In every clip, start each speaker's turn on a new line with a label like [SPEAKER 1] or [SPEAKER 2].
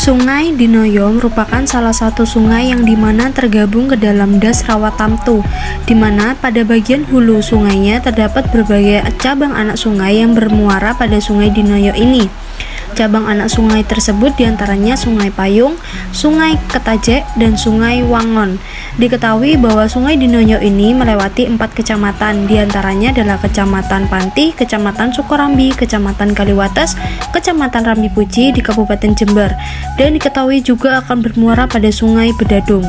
[SPEAKER 1] Sungai Dinoyo merupakan salah satu sungai yang dimana tergabung ke dalam Das Rawatamtu, dimana pada bagian hulu sungainya terdapat berbagai cabang anak sungai yang bermuara pada Sungai Dinoyo ini. Cabang anak sungai tersebut diantaranya Sungai Payung, Sungai Ketajek, dan Sungai Wangon. Diketahui bahwa Sungai Dinoyo ini melewati 4 kecamatan, diantaranya adalah Kecamatan Panti, Kecamatan Sukorambi, Kecamatan Kaliwates, Kecamatan Rambipuji di Kabupaten Jember, dan diketahui juga akan bermuara pada Sungai Bedadung.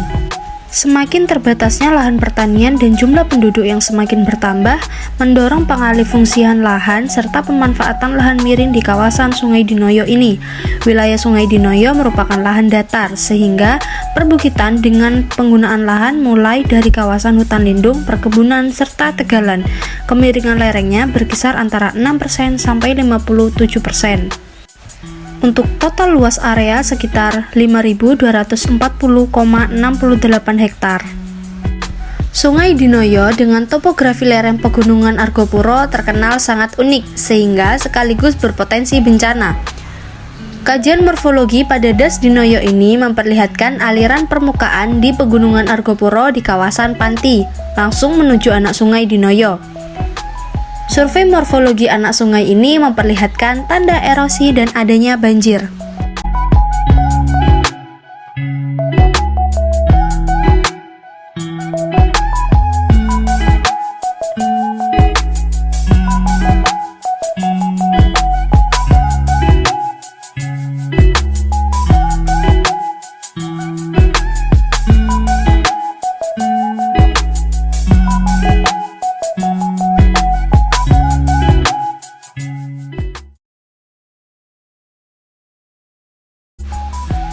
[SPEAKER 1] Semakin terbatasnya lahan pertanian dan jumlah penduduk yang semakin bertambah, mendorong pengalihfungsian lahan serta pemanfaatan lahan miring di kawasan Sungai Dinoyo ini. Wilayah Sungai Dinoyo merupakan lahan datar, sehingga perbukitan dengan penggunaan lahan mulai dari kawasan hutan lindung, perkebunan, serta tegalan. Kemiringan lerengnya berkisar antara 6% sampai 57%. Untuk total luas area sekitar 5.240,68 hektar. Sungai Dinoyo dengan topografi lereng pegunungan Argopuro terkenal sangat unik sehingga sekaligus berpotensi bencana. Kajian morfologi pada Das Dinoyo ini memperlihatkan aliran permukaan di pegunungan Argopuro di kawasan Panti, langsung menuju anak Sungai Dinoyo. Survei morfologi anak sungai ini memperlihatkan tanda erosi dan adanya banjir.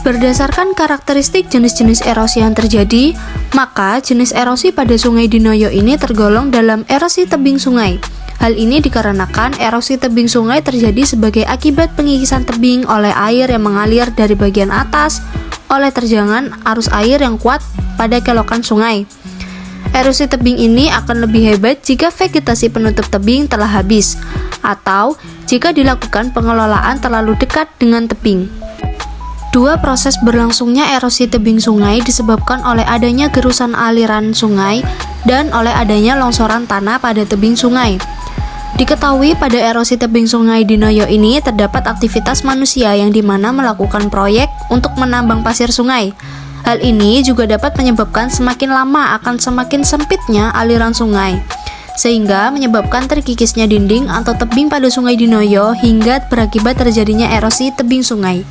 [SPEAKER 1] Berdasarkan karakteristik jenis-jenis erosi yang terjadi, maka jenis erosi pada Sungai Dinoyo ini tergolong dalam erosi tebing sungai. Hal ini dikarenakan erosi tebing sungai terjadi sebagai akibat pengikisan tebing oleh air yang mengalir dari bagian atas oleh terjangan arus air yang kuat pada kelokan sungai. Erosi tebing ini akan lebih hebat jika vegetasi penutup tebing telah habis, atau jika dilakukan pengelolaan terlalu dekat dengan tebing. Dua proses berlangsungnya erosi tebing sungai disebabkan oleh adanya gerusan aliran sungai dan oleh adanya longsoran tanah pada tebing sungai. Diketahui pada erosi tebing Sungai Dinoyo ini terdapat aktivitas manusia yang dimana melakukan proyek untuk menambang pasir sungai. Hal ini juga dapat menyebabkan semakin lama akan semakin sempitnya aliran sungai, sehingga menyebabkan terkikisnya dinding atau tebing pada Sungai Dinoyo hingga berakibat terjadinya erosi tebing sungai.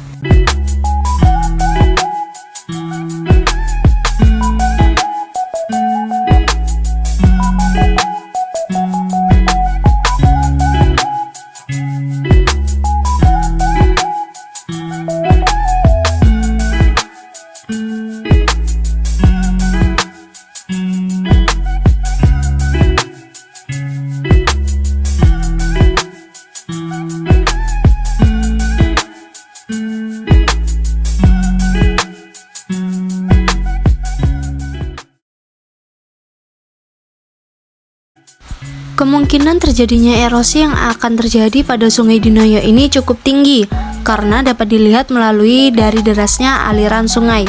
[SPEAKER 1] Kemungkinan terjadinya erosi yang akan terjadi pada Sungai Dinoyo ini cukup tinggi karena dapat dilihat melalui dari derasnya aliran sungai.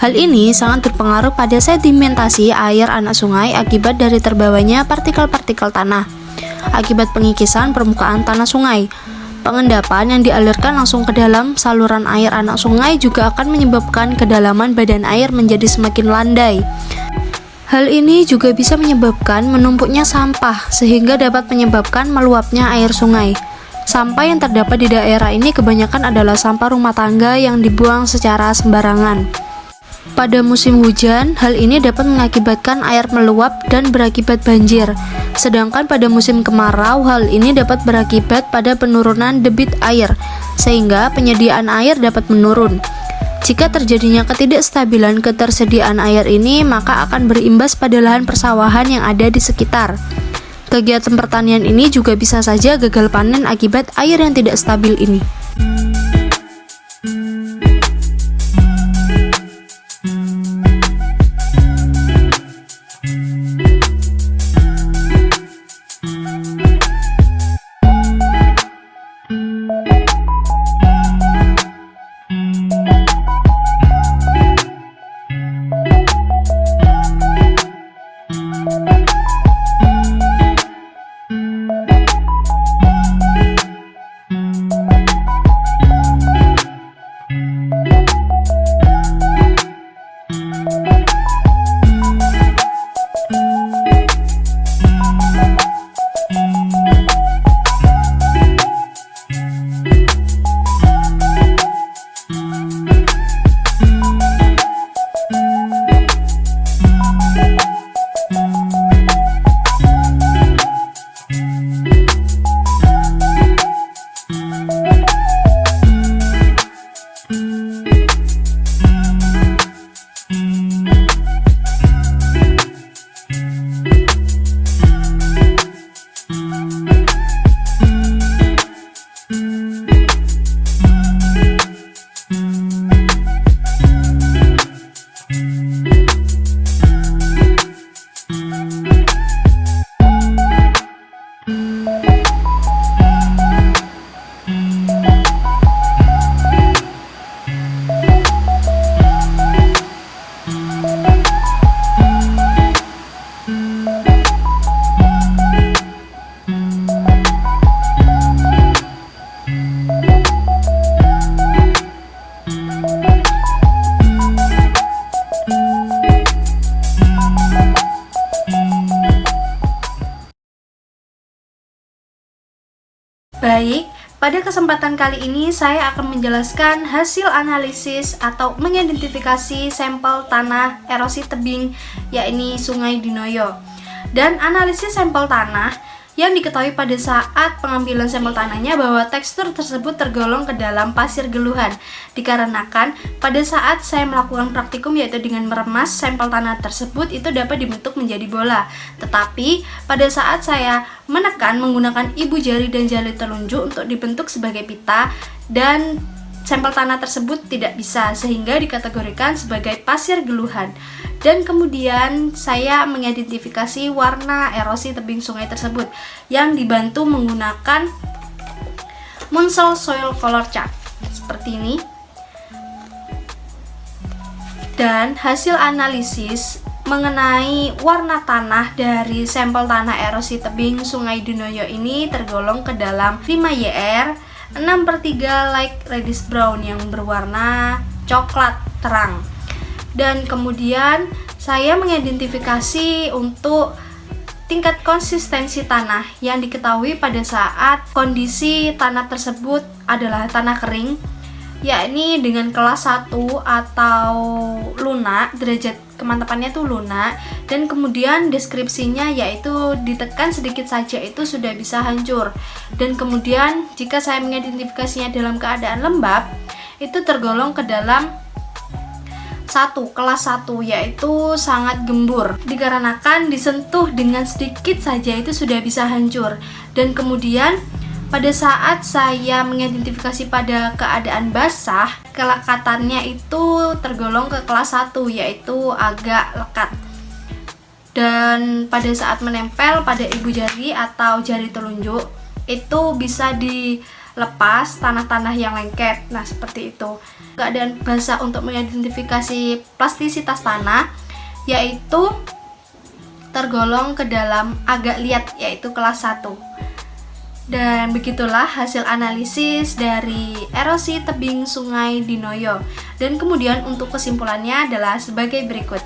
[SPEAKER 1] Hal ini sangat berpengaruh pada sedimentasi air anak sungai akibat dari terbawanya partikel-partikel tanah akibat pengikisan permukaan tanah sungai. Pengendapan yang dialirkan langsung ke dalam saluran air anak sungai juga akan menyebabkan kedalaman badan air menjadi semakin landai. Hal ini juga bisa menyebabkan menumpuknya sampah sehingga dapat menyebabkan meluapnya air sungai. Sampah yang terdapat di daerah ini kebanyakan adalah sampah rumah tangga yang dibuang secara sembarangan. Pada musim hujan, hal ini dapat mengakibatkan air meluap dan berakibat banjir. Sedangkan pada musim kemarau, hal ini dapat berakibat pada penurunan debit air, sehingga penyediaan air dapat menurun. Jika terjadinya ketidakstabilan ketersediaan air ini, maka akan berimbas pada lahan persawahan yang ada di sekitar. Kegiatan pertanian ini juga bisa saja gagal panen akibat air yang tidak stabil ini. Baik, pada kesempatan kali ini saya akan menjelaskan hasil analisis atau mengidentifikasi sampel tanah erosi tebing, yakni Sungai Dinoyo. Dan analisis sampel tanah yang diketahui pada saat pengambilan sampel tanahnya bahwa tekstur tersebut tergolong ke dalam pasir geluhan, dikarenakan pada saat saya melakukan praktikum yaitu dengan meremas sampel tanah tersebut itu dapat dibentuk menjadi bola. Tetapi pada saat saya menekan menggunakan ibu jari dan jari telunjuk untuk dibentuk sebagai pita, dan sampel tanah tersebut tidak bisa, sehingga dikategorikan sebagai pasir geluhan. Dan kemudian saya mengidentifikasi warna erosi tebing sungai tersebut yang dibantu menggunakan Munsell Soil Color Chart seperti ini. Dan hasil analisis mengenai warna tanah dari sampel tanah erosi tebing Sungai Dinoyo ini tergolong ke dalam 5YR 6/3 light reddish brown yang berwarna coklat terang. Dan kemudian saya mengidentifikasi untuk tingkat konsistensi tanah yang diketahui pada saat kondisi tanah tersebut adalah tanah kering, yakni dengan kelas 1 atau lunak, derajat kemantapannya itu lunak, dan kemudian deskripsinya yaitu ditekan sedikit saja itu sudah bisa hancur. Dan kemudian jika saya mengidentifikasinya dalam keadaan lembab, itu tergolong ke dalam kelas 1, yaitu sangat gembur, dikarenakan disentuh dengan sedikit saja itu sudah bisa hancur. Dan kemudian pada saat saya mengidentifikasi pada keadaan basah, kelekatannya itu tergolong ke kelas 1, yaitu agak lekat. Dan pada saat menempel pada ibu jari atau jari telunjuk, itu bisa dilepas tanah-tanah yang lengket. Nah, seperti itu. Keadaan basah untuk mengidentifikasi plastisitas tanah yaitu tergolong ke dalam agak liat, yaitu kelas 1. Dan begitulah hasil analisis dari erosi tebing Sungai Dinoyo. Dan kemudian untuk kesimpulannya adalah sebagai berikut.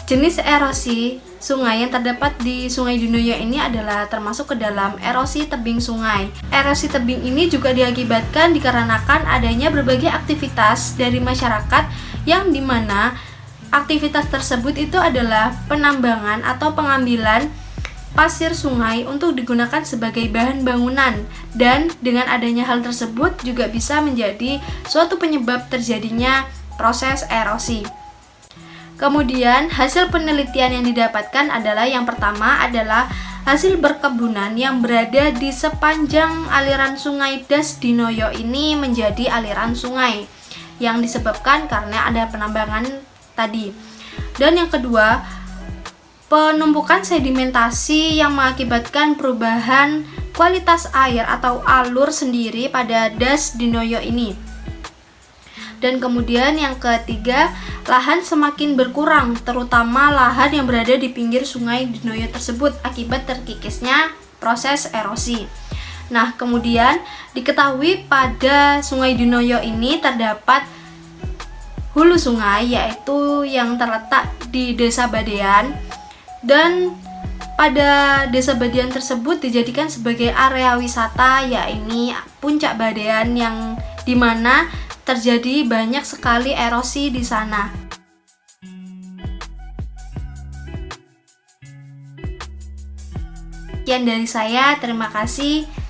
[SPEAKER 1] Jenis erosi sungai yang terdapat di Sungai Dinoyo ini adalah termasuk ke dalam erosi tebing sungai. Erosi tebing ini juga diakibatkan dikarenakan adanya berbagai aktivitas dari masyarakat yang dimana aktivitas tersebut itu adalah penambangan atau pengambilan pasir sungai untuk digunakan sebagai bahan bangunan, dan dengan adanya hal tersebut juga bisa menjadi suatu penyebab terjadinya proses erosi. Kemudian hasil penelitian yang didapatkan adalah yang pertama adalah hasil berkebunan yang berada di sepanjang aliran sungai Das Dinoyo ini menjadi aliran sungai yang disebabkan karena ada penambangan tadi. Dan yang kedua, penumpukan sedimentasi yang mengakibatkan perubahan kualitas air atau alur sendiri pada Das Dinoyo ini. Dan kemudian yang ketiga, lahan semakin berkurang, terutama lahan yang berada di pinggir Sungai Dinoyo tersebut akibat terkikisnya proses erosi. Nah, kemudian diketahui pada Sungai Dinoyo ini terdapat hulu sungai, yaitu yang terletak di Desa Badean. Dan pada Desa Badean tersebut dijadikan sebagai area wisata, yakni Puncak Badean, yang dimana terjadi banyak sekali erosi di sana. Sekian dari saya, terima kasih.